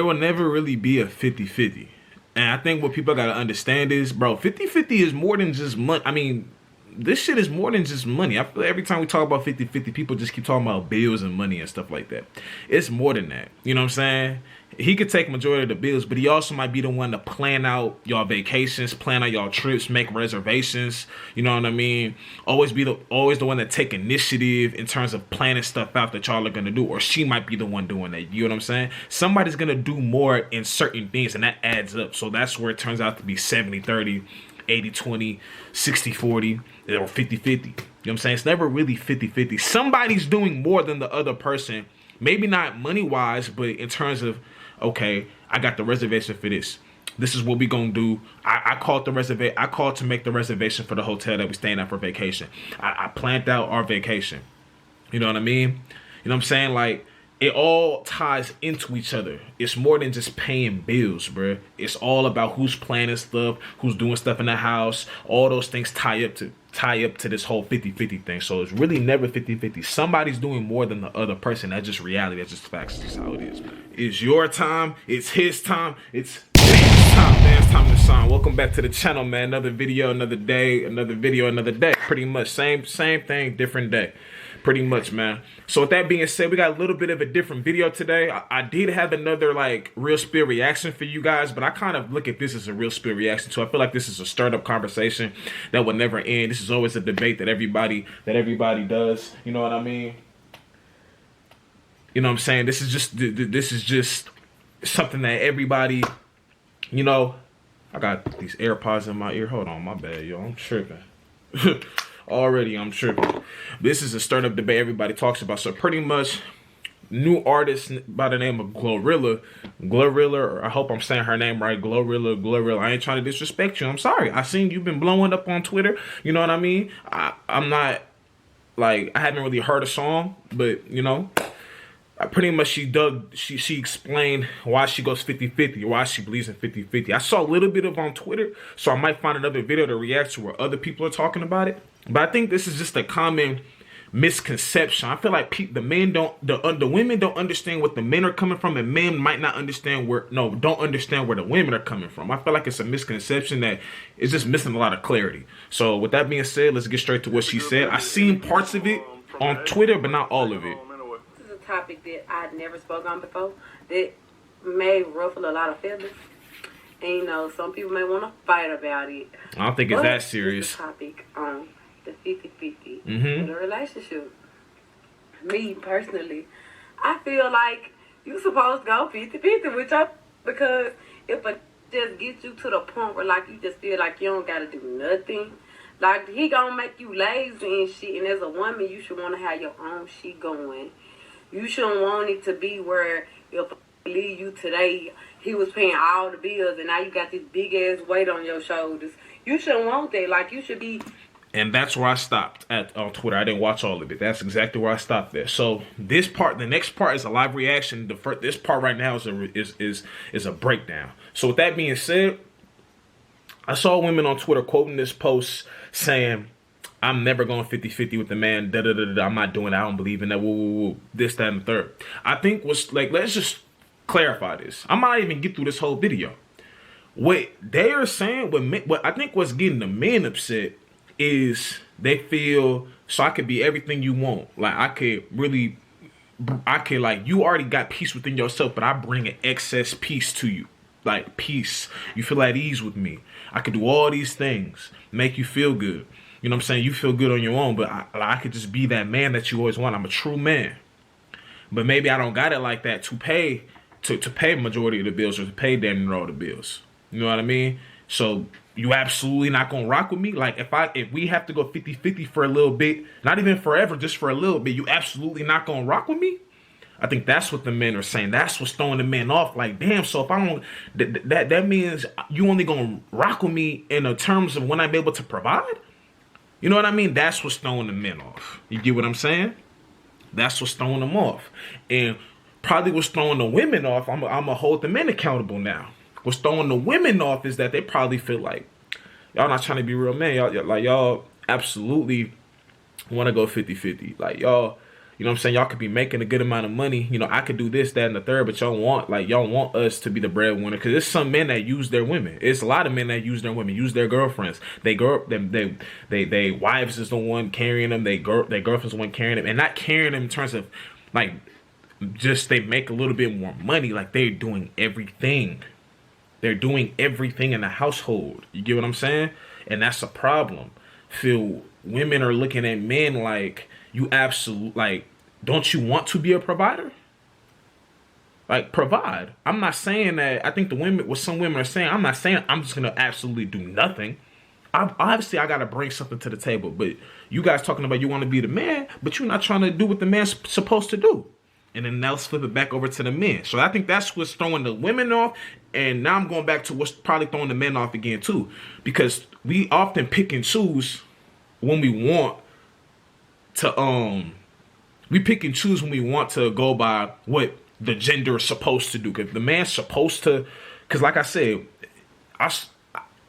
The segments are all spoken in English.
There will never really be a 50-50. And I think what people gotta understand is, bro, 50-50 is more than just money. I mean, this shit is more than just money. I feel every time we talk about 50-50, people just keep talking about bills and money and stuff like that. It's more than that. You know what I'm saying? He could take majority of the bills, but he also might be the one to plan out y'all vacations, plan out y'all trips, make reservations. You know what I mean? Always the one that take initiative in terms of planning stuff out that y'all are gonna do, or she might be the one doing that. You know what I'm saying? Somebody's gonna do more in certain things, and that adds up. So that's where it turns out to be 70-30, 80-20, 60-40, or 50-50. You know what I'm saying? It's never really 50-50. Somebody's doing more than the other person. Maybe not money-wise, but in terms of, okay, I got the reservation for this. This is what we gonna do. I called to make the reservation for the hotel that we staying at for vacation. I planned out our vacation. You know what I mean? You know what I'm saying? Like, it all ties into each other. It's more than just paying bills, bro. It's all about who's planning stuff, who's doing stuff in the house. All those things tie up to this whole 50-50 thing. So it's really never 50-50. Somebody's doing more than the other person. That's just reality. That's just facts. That's just how it is, man. It's your time. It's his time. It's Dan's time to shine. Welcome back to the channel, man. Another video, another day. Another video, another day. Pretty much same thing, different day. Pretty much, man. So with that being said, we got a little bit of a different video today. I did have another like real spill reaction for you guys, but I kind of look at this as a real spill reaction too. I feel like this is a stirred up conversation that will never end. This is always a debate that everybody does. You know what I mean? You know what I'm saying? This is just something that everybody, you know. I got these AirPods in my ear. Hold on, my bad, yo. I'm tripping. Already I'm tripping. This is a startup debate everybody talks about. So pretty much new artist by the name of Glorilla, or I hope I'm saying her name right, Glorilla. I ain't trying to disrespect you. I'm sorry. I seen you've been blowing up on Twitter. You know what I mean? I'm not, like, I haven't really heard a song, but you know, pretty much she explained why she goes 50-50, why she believes in 50-50. I saw a little bit of on Twitter, so I might find another video to react to where other people are talking about it. But I think this is just a common misconception. I feel like the women don't understand what the men are coming from, and men might not understand don't understand where the women are coming from. I feel like it's a misconception that is just missing a lot of clarity. So with that being said, let's get straight to what she said. I seen parts of it on Twitter, but not all of it. This is a topic that I'd never spoken on before that may ruffle a lot of feathers. And you know, some people may want to fight about it. I don't think it's that serious. This is a topic on the 50-50 in the relationship. Me personally, I feel like you supposed to go 50-50 with your, because if it just gets you to the point where like you just feel like you don't gotta do nothing, like he gonna make you lazy and shit. And as a woman, you should want to have your own shit going. You shouldn't want it to be where if he leave you today, he was paying all the bills and now you got this big ass weight on your shoulders. You shouldn't want that. Like, you should be. And that's where I stopped at on Twitter. I didn't watch all of it. That's exactly where I stopped there. So this part, the next part is a live reaction. This part right now is a breakdown. So with that being said, I saw women on Twitter quoting this post saying, "I'm never going 50-50 with the man. Da da da da. I'm not doing that. I don't believe in that. Woo woo woo. This, that, and the third." I think was like, let's just clarify this. I might even get through this whole video. What they are saying, what I think what's getting the men upset is they feel, so I could be everything you want. Like, I could like, you already got peace within yourself, but I bring an excess peace to you. Like, peace. You feel at ease with me. I could do all these things, make you feel good. You know what I'm saying? You feel good on your own, but I could just be that man that you always want. I'm a true man. But maybe I don't got it like that to pay majority of the bills, or to pay damn near all the bills. You know what I mean? So you absolutely not gonna rock with me? Like, if we have to go 50-50 for a little bit, not even forever, just for a little bit, you absolutely not gonna rock with me? I think that's what the men are saying. That's what's throwing the men off. Like, damn, so if I don't, that means you only gonna rock with me in the terms of when I'm able to provide? You know what I mean? That's what's throwing the men off. You get what I'm saying? That's what's throwing them off. And probably what's throwing the women off, I'm gonna hold the men accountable now. What's throwing the women off is that they probably feel like, y'all not trying to be real men. Y'all absolutely want to go 50-50. Like, y'all You know what I'm saying? Y'all could be making a good amount of money. You know, I could do this, that, and the third, but y'all want us to be the breadwinner. Because there's some men that use their women. It's a lot of men that use their women, use their girlfriends. They wives is the one carrying them. Their girlfriend's the one carrying them, and not carrying them in terms of like just they make a little bit more money. Like they're doing everything. They're doing everything in the household. You get what I'm saying? And that's a problem. Feel women are looking at men like you absolute like. Don't you want to be a provider? Like, provide. I'm not saying that. I think what some women are saying, I'm not saying I'm just going to absolutely do nothing. Obviously, I got to bring something to the table. But you guys talking about you want to be the man, but you're not trying to do what the man's supposed to do. And then now let's flip it back over to the men. So I think that's what's throwing the women off. And now I'm going back to what's probably throwing the men off again, too. Because we often pick and choose when we want to, we pick and choose when we want to go by what the gender is supposed to do. Because the man's supposed to, because like I said,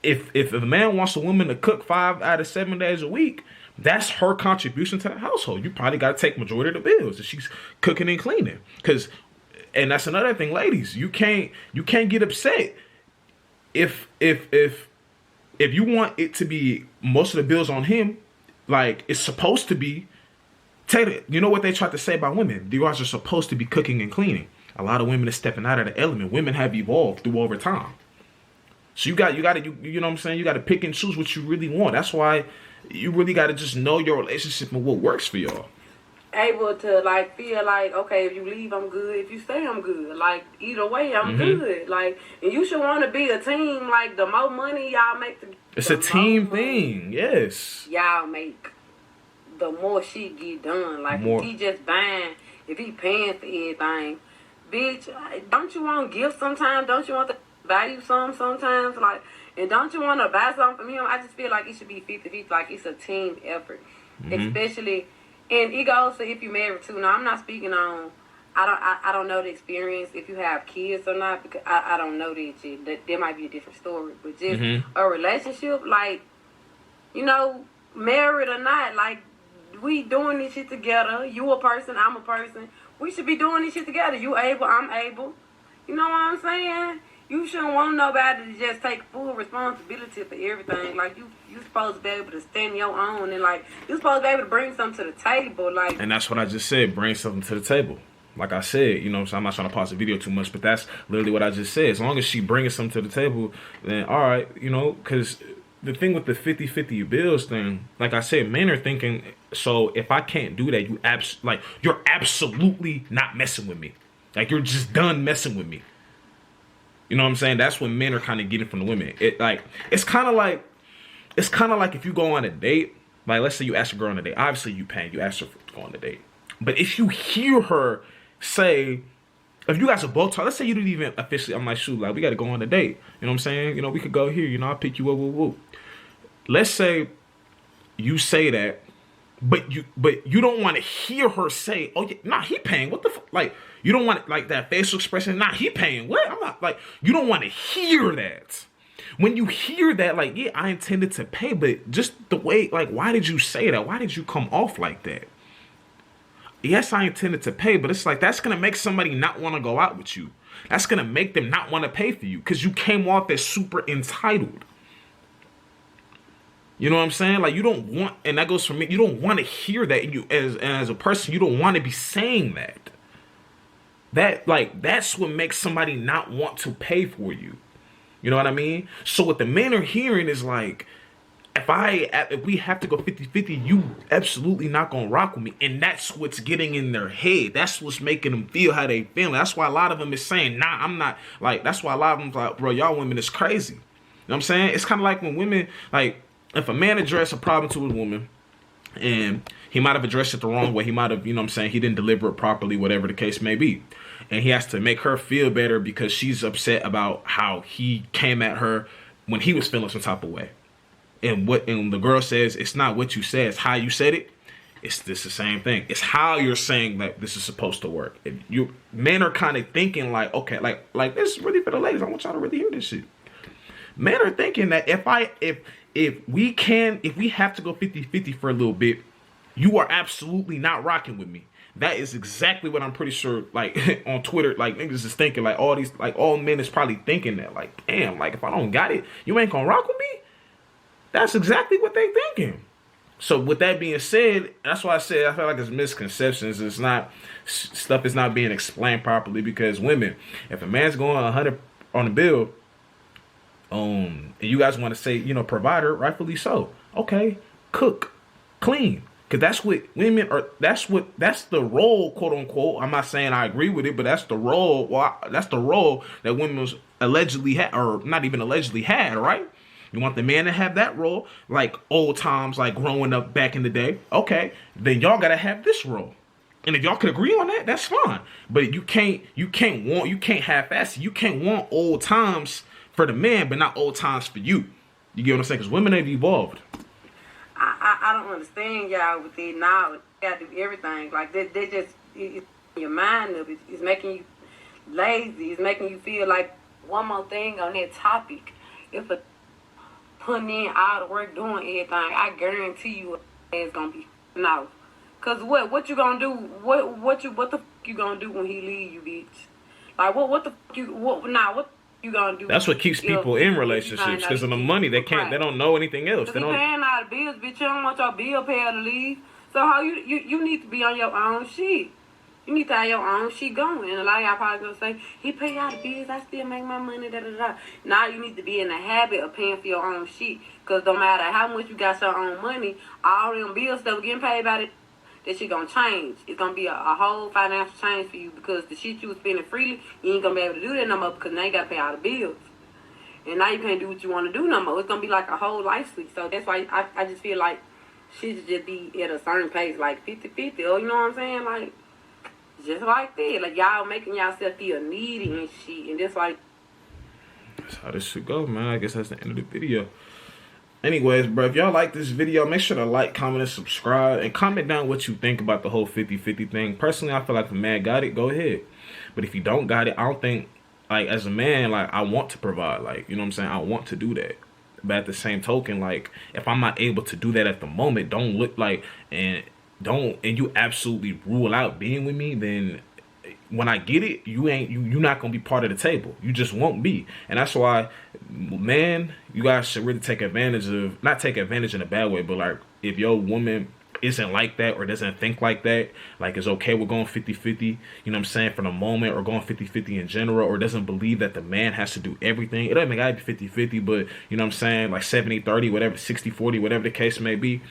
if the man wants a woman to cook 5 out of 7 days a week, that's her contribution to the household. You probably got to take majority of the bills if she's cooking and cleaning. And that's another thing, ladies. You can't get upset if you want it to be most of the bills on him, like it's supposed to be. You know what they try to say about women? You guys are supposed to be cooking and cleaning. A lot of women are stepping out of the element. Women have evolved through over time. So you know what I'm saying? You got to pick and choose what you really want. That's why you really got to just know your relationship and what works for y'all. Able to like feel like, okay, if you leave, I'm good. If you stay, I'm good. Like either way, I'm good. Like, and you should want to be a team. Like the more money y'all make, it's a team thing. Yes. Y'all make. The more shit get done. Like, if he just buying, if he paying for everything, bitch, don't you want gifts sometimes? Don't you want to value sometimes? Like, and don't you want to buy something from him? I just feel like it should be 50-50. Like, it's a team effort. Especially, and it goes to if you're married too. Now, I'm not speaking on, I don't know the experience if you have kids or not, because I don't know that shit. That might be a different story. But just a relationship, like, you know, married or not, like, we doing this shit together. You a person, I'm a person. We should be doing this shit together. You able, I'm able. You know what I'm saying? You shouldn't want nobody to just take full responsibility for everything. Like you supposed to be able to stand your own, and like you supposed to be able to bring something to the table. Like, and that's what I just said. Bring something to the table. Like I said, you know, so I'm not trying to pause the video too much, but that's literally what I just said. As long as she brings something to the table, then all right, you know, because the thing with the 50-50 bills thing, like I said, men are thinking, so if I can't do that, you're absolutely not messing with me. Like you're just done messing with me. You know what I'm saying? That's what men are kind of getting from the women. It's kind of like if you go on a date, like let's say you ask a girl on a date. Obviously you paying, you ask her to go on a date. But if you hear her say, if you guys are both talking, let's say you didn't even officially, I'm like, shoot, like we got to go on a date. You know what I'm saying? You know, we could go here. You know, I'll pick you up. Woo. Let's say you say that, but you don't want to hear her say, oh yeah, nah, he paying. What the fuck? Like, you don't want like that facial expression. Nah, he paying. What? I'm not like, you don't want to hear that. When you hear that, like, yeah, I intended to pay, but just the way, like, why did you say that? Why did you come off like that? Yes, I intended to pay, but it's like, that's going to make somebody not want to go out with you. That's going to make them not want to pay for you because you came off as super entitled. You know what I'm saying? Like, you don't want, and that goes for me, you don't want to hear that. You as a person, you don't want to be saying that. That's what makes somebody not want to pay for you. You know what I mean? So what the men are hearing is like, if we have to go 50-50, you absolutely not gonna rock with me. And that's what's getting in their head. That's what's making them feel how they feel. That's why a lot of them is saying, nah, I'm not. Like, that's why a lot of them like, bro, y'all women is crazy. You know what I'm saying? It's kind of like when women, like, if a man addressed a problem to a woman and he might have addressed it the wrong way, he might have, you know what I'm saying, he didn't deliver it properly, whatever the case may be. And he has to make her feel better because she's upset about how he came at her when he was feeling some type of way. And the girl says, it's not what you said, it's how you said it. It's the same thing. It's how you're saying that this is supposed to work. If men are kind of thinking like, okay, like this is really for the ladies. I want y'all to really hear this shit. Men are thinking that if we have to go 50-50 for a little bit, you are absolutely not rocking with me. that is exactly what I'm pretty sure, like, on Twitter, like, niggas is thinking, like, all men is probably thinking that, like, damn, like, if I don't got it, you ain't gonna rock with me? That's exactly what they thinking. So with that being said, that's why I said I feel like it's misconceptions. It's not, stuff is not being explained properly, because women, if a man's going 100 on the bill, and you guys want to say, you know, provider, rightfully so. Okay, cook, clean. Because that's what women are, that's the role, quote unquote. I'm not saying I agree with it, but that's the role. Well, that's the role that women was allegedly had, or not even allegedly had, right? You want the man to have that role, like old times, like growing up back in the day. Okay, then y'all gotta have this role. And if y'all could agree on that, that's fine. But you can't half-ass it. You can't want old times for the man, but not old times for you. You get what I'm saying? Because women have evolved. I don't understand y'all with it now. You got to do everything. Like, they just, it's your mind up. It's making you lazy. It's making you feel like, one more thing on that topic. If a putting in all the work, doing everything, I guarantee you it's going to be no. Because what you going to do? What the you going to do when he leave you, bitch? Like, what the you gonna do? That's what keeps people in relationships, because of the money. They don't know anything else. They don't paying all the bills, bitch. You don't want your bill payer to leave. So how you need to be on your own shit. You need to have your own shit going. And a lot of y'all probably gonna say, he pay all the bills, I still make my money, da da da. Now you need to be in the habit of paying for your own shit. Cause no matter how much you got your own money, all them bills that were getting paid by it, that shit gonna change. It's gonna be a whole financial change for you, because the shit you was spending freely, you ain't gonna be able to do that no more, because now you gotta pay all the bills. And now you can't do what you want to do no more. It's gonna be like a whole life switch. So that's why I just feel like shit should just be at a certain pace, like 50-50, or you know what I'm saying? Like, just like that. Like, y'all making yourself feel needy and shit, and that's like... That's how this should go, man. I guess that's the end of the video. Anyways, bro, if y'all like this video, make sure to like, comment, and subscribe. And comment down what you think about the whole 50-50 thing. Personally, I feel like if a man got it, go ahead. But if you don't got it, I don't think, like, as a man, like, I want to provide. Like, you know what I'm saying? I want to do that. But at the same token, like, if I'm not able to do that at the moment, don't look like, and you absolutely rule out being with me, then when I get it, you're not gonna be part of the table. You just won't be. And that's why, man, you guys should really take advantage of, not take advantage in a bad way, but like, if your woman isn't like that or doesn't think like that, like, is okay with going 50-50, you know what I'm saying, for the moment, or going 50-50 in general, or doesn't believe that the man has to do everything. It doesn't gotta be 50-50, but you know what I'm saying, like 70-30, whatever, 60-40, whatever the case may be.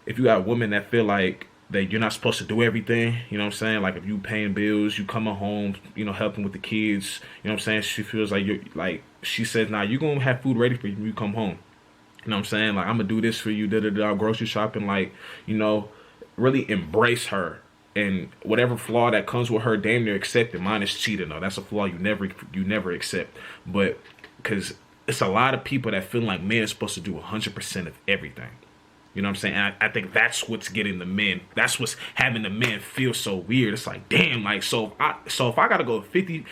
If you got women that feel like that you're not supposed to do everything, you know what I'm saying? Like, if you paying bills, you coming home, you know, helping with the kids, you know what I'm saying? She feels like you're, like, she says, nah, you're going to have food ready for you when you come home. You know what I'm saying? Like, I'm going to do this for you, da-da-da, grocery shopping, like, you know, really embrace her. And whatever flaw that comes with her, damn near accept it. Mine is cheating, though. That's a flaw you never accept. But, because it's a lot of people that feel like men are supposed to do 100% of everything. You know what I'm saying? And I think that's what's getting the men. That's what's having the men feel so weird. It's like, damn, like, so if I gotta go 50-50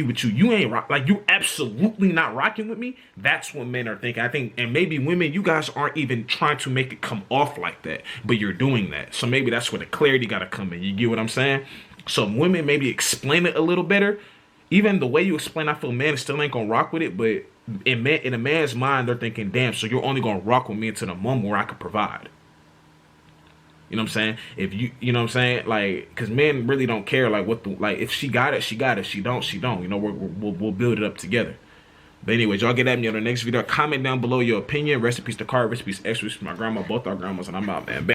with you, you ain't rock, like, you absolutely not rocking with me. That's what men are thinking. I think, and maybe women, you guys aren't even trying to make it come off like that, but you're doing that. So maybe that's where the clarity gotta come in. You get what I'm saying? So women maybe explain it a little better. Even the way you explain, I feel men still ain't gonna rock with it, but in a man's mind, they're thinking, damn, so you're only gonna rock with me until the moment where I can provide. You know what I'm saying? If you know what I'm saying? Like, because men really don't care, like, what the, like, if she got it, she got it. She don't, she don't. You know, we'll build it up together. But anyways, y'all get at me on the next video. Comment down below your opinion. Rest in peace to Car, rest in peace, X, rest in peace my grandma, both our grandmas, and I'm out, man.